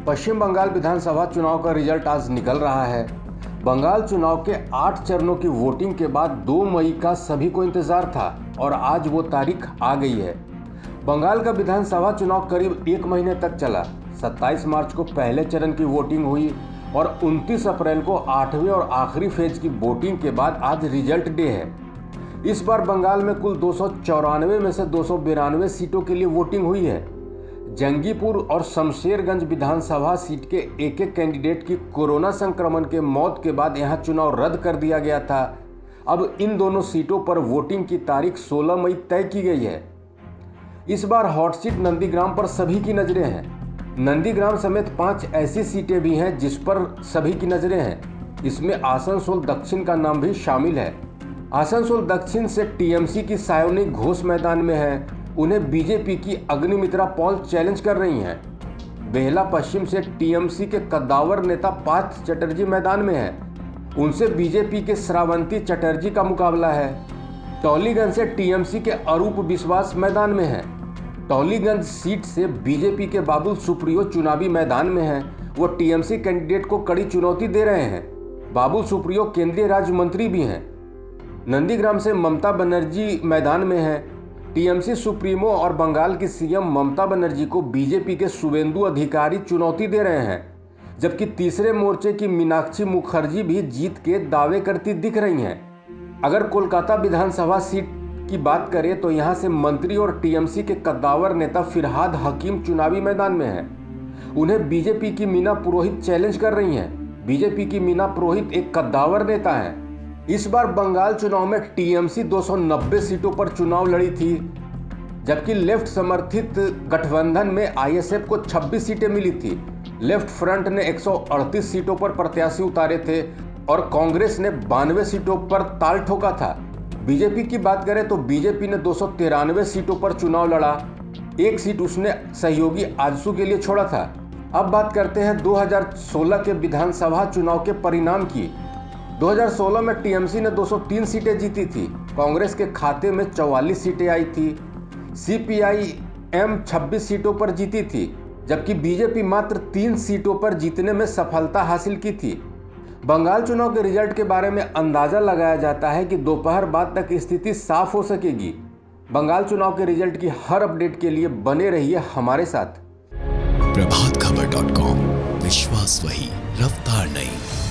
पश्चिम बंगाल विधानसभा चुनाव का रिजल्ट आज निकल रहा है। बंगाल चुनाव के 8 चरणों की वोटिंग के बाद 2 मई का सभी को इंतजार था और आज वो तारीख आ गई है। बंगाल का विधानसभा चुनाव करीब 1 महीने तक चला। 27 मार्च को पहले चरण की वोटिंग हुई और 29 अप्रैल को 8वें और आखिरी फेज की वोटिंग के बाद आज रिजल्ट डे है। इस बार बंगाल में कुल 294 में से 292 सीटों के लिए वोटिंग हुई है। जंगीपुर और शमशेरगंज विधानसभा सीट के एक कैंडिडेट की कोरोना संक्रमण के मौत के बाद यहां चुनाव रद्द कर दिया गया था। अब इन दोनों सीटों पर वोटिंग की तारीख 16 मई तय की गई है। इस बार हॉट सीट नंदीग्राम पर सभी की नज़रें हैं। नंदीग्राम समेत 5 ऐसी सीटें भी हैं जिस पर सभी की नज़रें हैं। इसमें आसनसोल दक्षिण का नाम भी शामिल है। आसनसोल दक्षिण से टीएमसी की सायोनी घोष मैदान में है। उन्हें बीजेपी की अग्निमित्रा पॉल चैलेंज कर रही हैं। बेहला पश्चिम से टीएमसी के कद्दावर नेता पार्थ चटर्जी मैदान में हैं। उनसे बीजेपी के श्रावंती चटर्जी का मुकाबला है। टॉलीगंज से टीएमसी के अरूप विश्वास मैदान में हैं। टॉलीगंज सीट से बीजेपी के बाबुल सुप्रियो चुनावी मैदान में हैं। वो टीएमसी कैंडिडेट को कड़ी चुनौती दे रहे हैं। बाबुल सुप्रियो केंद्रीय राज्य मंत्री भी हैं। नंदीग्राम से ममता बनर्जी मैदान में हैं। टीएमसी सुप्रीमो और बंगाल की सीएम ममता बनर्जी को बीजेपी के शुवेंदु अधिकारी चुनौती दे रहे हैं, जबकि तीसरे मोर्चे की मीनाक्षी मुखर्जी भी जीत के दावे करती दिख रही हैं। अगर कोलकाता विधानसभा सीट की बात करें तो यहां से मंत्री और टीएमसी के कद्दावर नेता फिरहाद हकीम चुनावी मैदान में हैं। उन्हें बीजेपी की मीना पुरोहित चैलेंज कर रही हैं। बीजेपी की मीना पुरोहित एक कद्दावर नेता हैं। इस बार बंगाल चुनाव में टीएमसी 290 सीटों पर चुनाव लड़ी थी, जबकि लेफ्ट समर्थित गठबंधन में आईएसएफ को 26 सीटें मिली थी। लेफ्ट फ्रंट ने 138 सीटों पर प्रत्याशी उतारे थे और कांग्रेस ने 92 सीटों पर ताल ठोका था। बीजेपी की बात करें तो बीजेपी ने 293 सीटों पर चुनाव लड़ा। एक सीट उसने सहयोगी आजसू के लिए छोड़ा था। अब बात करते हैं 2016 के विधानसभा चुनाव के परिणाम की। 2016 में टीएमसी ने 203 सीटें जीती थी। कांग्रेस के खाते में 44 सीटें आई थी। सीपीआईएम 26 सीटों पर जीती थी, जबकि बीजेपी मात्र 3 सीटों पर जीतने में सफलता हासिल की थी। बंगाल चुनाव के रिजल्ट के बारे में अंदाजा लगाया जाता है कि दोपहर बाद तक स्थिति साफ हो सकेगी। बंगाल चुनाव के रिजल्ट की हर अपडेट के लिए बने रहिए हमारे साथ। प्रभातखबर.com, विश्वास वही, रफ्तार नहीं।